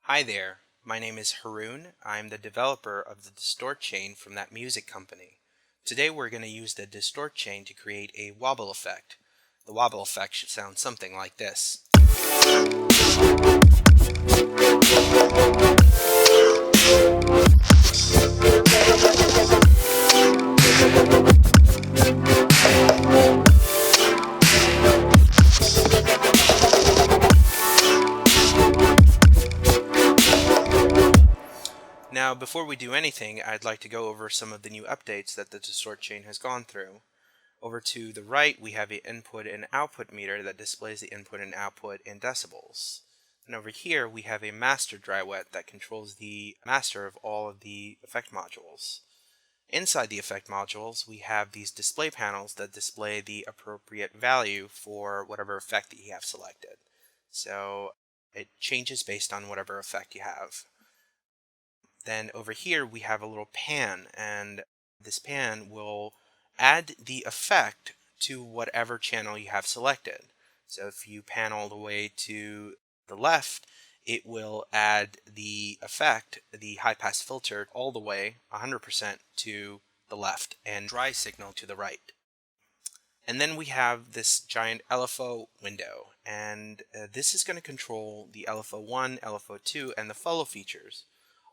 Hi there, my name is Haroon. I'm the developer of the Distort Chain from that music company. Today we're going to use the Distort Chain to create a wobble effect. The wobble effect should sound something like this. Now, before we do anything, I'd like to go over some of the new updates that the Distort Chain has gone through. Over to the right, we have an input and output meter that displays the input and output in decibels. And over here, we have a master dry wet that controls the master of all of the effect modules. Inside the effect modules, we have these display panels that display the appropriate value for whatever effect that you have selected. So it changes based on whatever effect you have. Then over here we have a little pan, and this pan will add the effect to whatever channel you have selected. So if you pan all the way to the left, it will add the effect, the high pass filter, all the way 100% to the left and dry signal to the right. And then we have this giant LFO window, and this is going to control the LFO1, LFO2, and the follow features,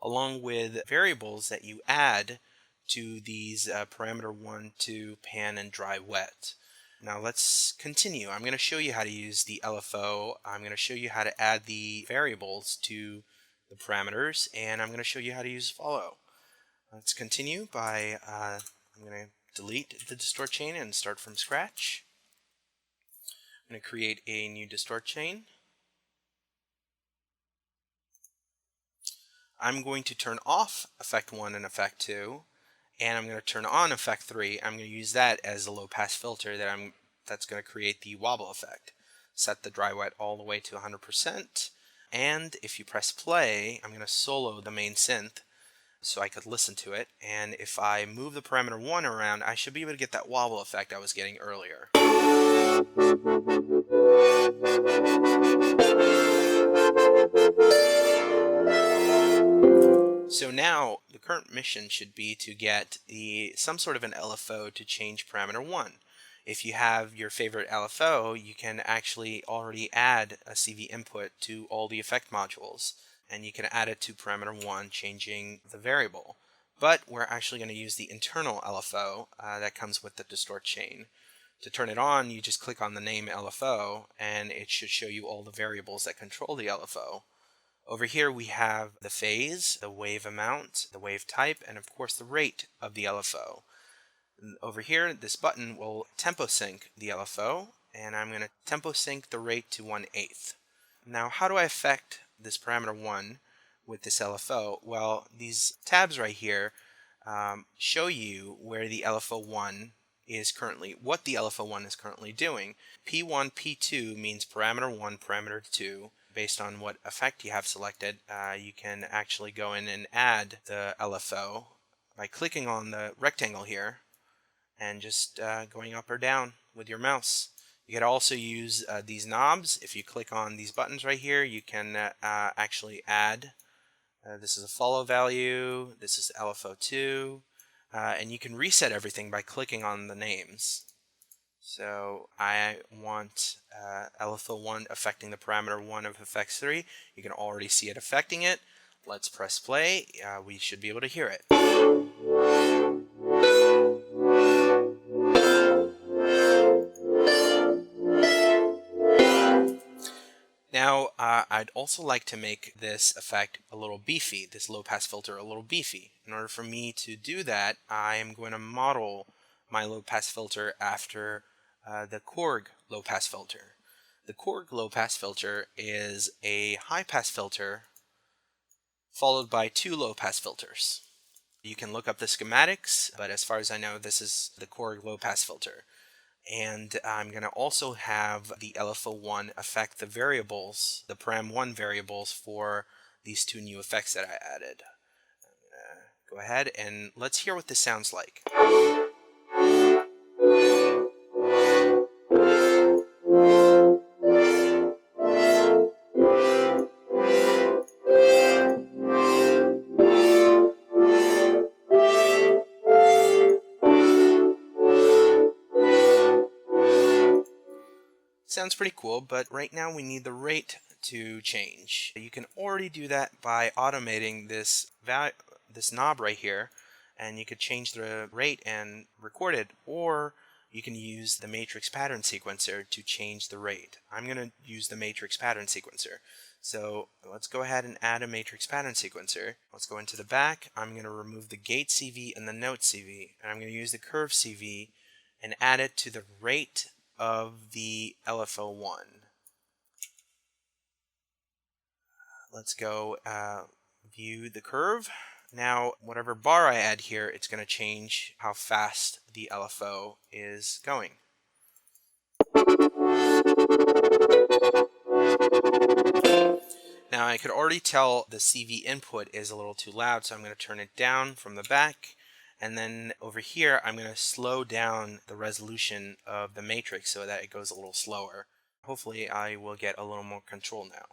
along with variables that you add to these parameter 1, 2, pan, and dry wet. Now let's continue. I'm going to show you how to use the LFO. I'm going to show you how to add the variables to the parameters, and I'm going to show you how to use follow. Let's continue by, I'm going to delete the distort chain and start from scratch. I'm going to create a new distort chain. I'm going to turn off effect 1 and effect 2, and I'm going to turn on effect 3. I'm going to use that as a low pass filter that's going to create the wobble effect. Set the dry wet all the way to 100%, and if you press play, I'm going to solo the main synth so I could listen to it, and if I move the parameter 1 around, I should be able to get that wobble effect I was getting earlier. So now the current mission should be to get some sort of an LFO to change parameter 1. If you have your favorite LFO, you can actually already add a CV input to all the effect modules, and you can add it to parameter 1, changing the variable. But we're actually going to use the internal LFO that comes with the distort chain. To turn it on, you just click on the name LFO, and it should show you all the variables that control the LFO. Over here we have the phase, the wave amount, the wave type, and of course the rate of the LFO. Over here, this button will tempo sync the LFO, and I'm going to tempo sync the rate to 1/8. Now, how do I affect this parameter 1 with this LFO? Well, these tabs right here show you where the LFO1 is currently, what the LFO1 is currently doing. P1, P2 means parameter 1, parameter 2. Based on what effect you have selected, you can actually go in and add the LFO by clicking on the rectangle here and just going up or down with your mouse. You can also use these knobs. If you click on these buttons right here, you can actually add. This is a follow value, this is LFO2, and you can reset everything by clicking on the names. So I want LFO1 affecting the parameter 1 of effects 3. You can already see it affecting it. Let's press play. We should be able to hear it. Now, I'd also like to make this effect a little beefy, this low pass filter a little beefy. In order for me to do that, I am going to model my low pass filter after the Korg low pass filter. The Korg low pass filter is a high pass filter followed by 2 low pass filters. You can look up the schematics, but as far as I know, this is the Korg low pass filter. And I'm going to also have the LFO1 affect the variables, the param1 variables for these 2 new effects that I added. Go ahead and let's hear what this sounds like. Sounds pretty cool, but right now we need the rate to change. You can already do that by automating this knob right here, and you could change the rate and record it, or you can use the matrix pattern sequencer to change the rate. I'm going to use the matrix pattern sequencer. So let's go ahead and add a matrix pattern sequencer. Let's go into the back. I'm going to remove the gate CV and the note CV, and I'm going to use the curve CV and add it to the rate of the LFO1. Let's go view the curve. Now, whatever bar I add here, it's going to change how fast the LFO is going. Now, I could already tell the CV input is a little too loud, so I'm going to turn it down from the back. And then over here, I'm going to slow down the resolution of the matrix so that it goes a little slower. Hopefully, I will get a little more control now.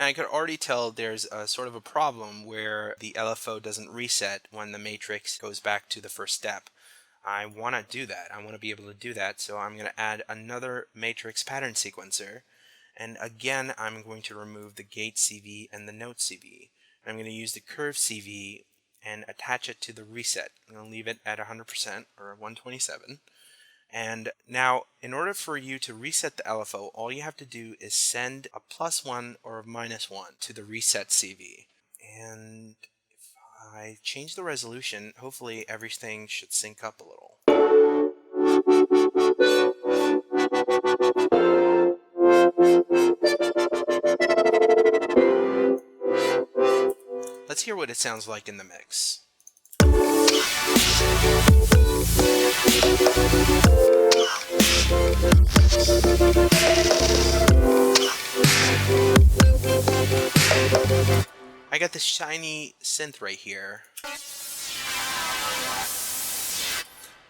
I could already tell there's a sort of a problem where the LFO doesn't reset when the matrix goes back to the first step. I want to do that. I want to be able to do that, so I'm going to add another matrix pattern sequencer. And again, I'm going to remove the gate CV and the note CV. And I'm going to use the curve CV and attach it to the reset. I'm going to leave it at 100% or 127. And now, in order for you to reset the LFO, all you have to do is send a +1 or a -1 to the reset CV. And if I change the resolution, hopefully everything should sync up a little. Let's hear what it sounds like in the mix. I got this shiny synth right here.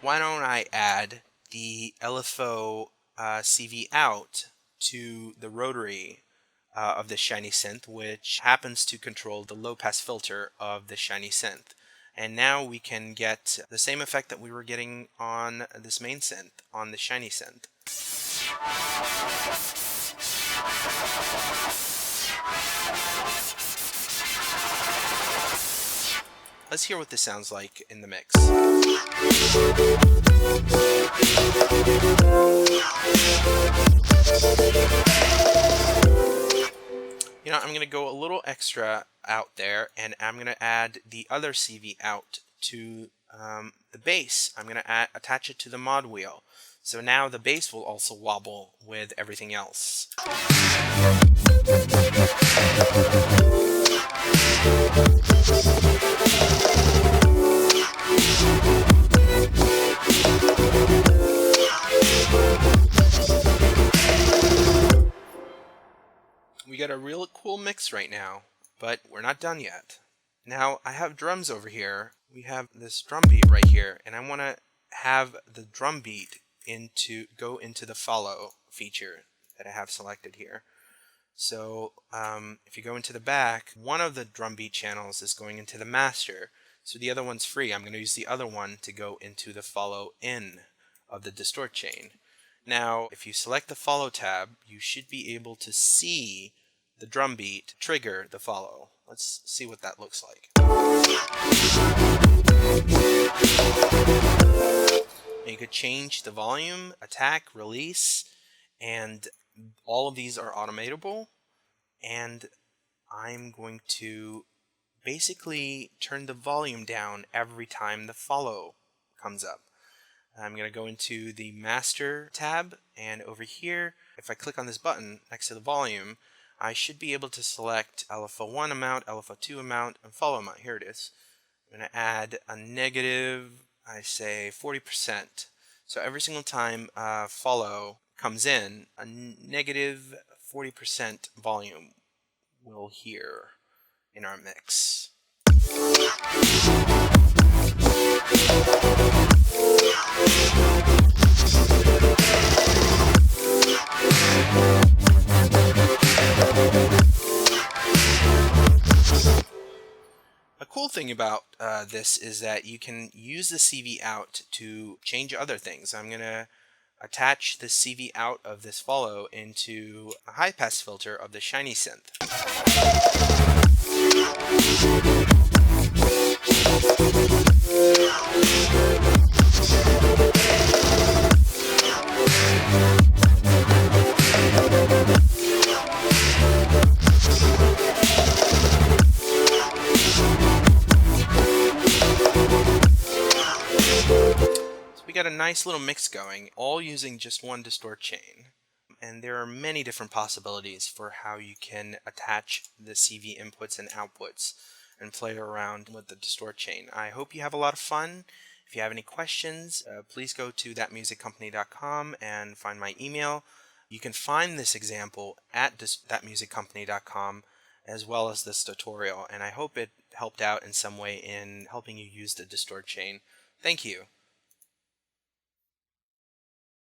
Why don't I add the LFO CV out to the rotary of this shiny synth, which happens to control the low pass filter of the shiny synth. And now we can get the same effect that we were getting on this main synth, on the shiny synth. Let's hear what this sounds like in the mix. You know, I'm going to go a little extra out there, and I'm going to add the other CV out to the bass. I'm going to attach it to the mod wheel. So now the bass will also wobble with everything else. We got a real cool mix right now, but we're not done yet. Now, I have drums over here. We have this drum beat right here, and I want to have the drum beat go into the follow feature that I have selected here. So if you go into the back, one of the drum beat channels is going into the master, so the other one's free. I'm going to use the other one to go into the follow in of the Distort Chain. Now, if you select the follow tab, you should be able to see the drum beat trigger the follow. Let's see what that looks like. You could change the volume, attack, release, and all of these are automatable. And I'm going to basically turn the volume down every time the follow comes up. I'm going to go into the master tab, and over here, if I click on this button next to the volume, I should be able to select LFO1 amount, LFO2 amount, and follow amount. Here it is. I'm going to add a negative, I say 40%. So every single time follow comes in, a negative 40% volume will hear. in our mix. A cool thing about this is that you can use the CV out to change other things. I'm going to attach the CV out of this follow into a high pass filter of the shiny synth. So we got a nice little mix going, all using just one distort chain. And there are many different possibilities for how you can attach the CV inputs and outputs and play around with the distort chain. I hope you have a lot of fun. If you have any questions, please go to thatmusiccompany.com and find my email. You can find this example at thatmusiccompany.com as well as this tutorial, and I hope it helped out in some way in helping you use the distort chain. Thank you.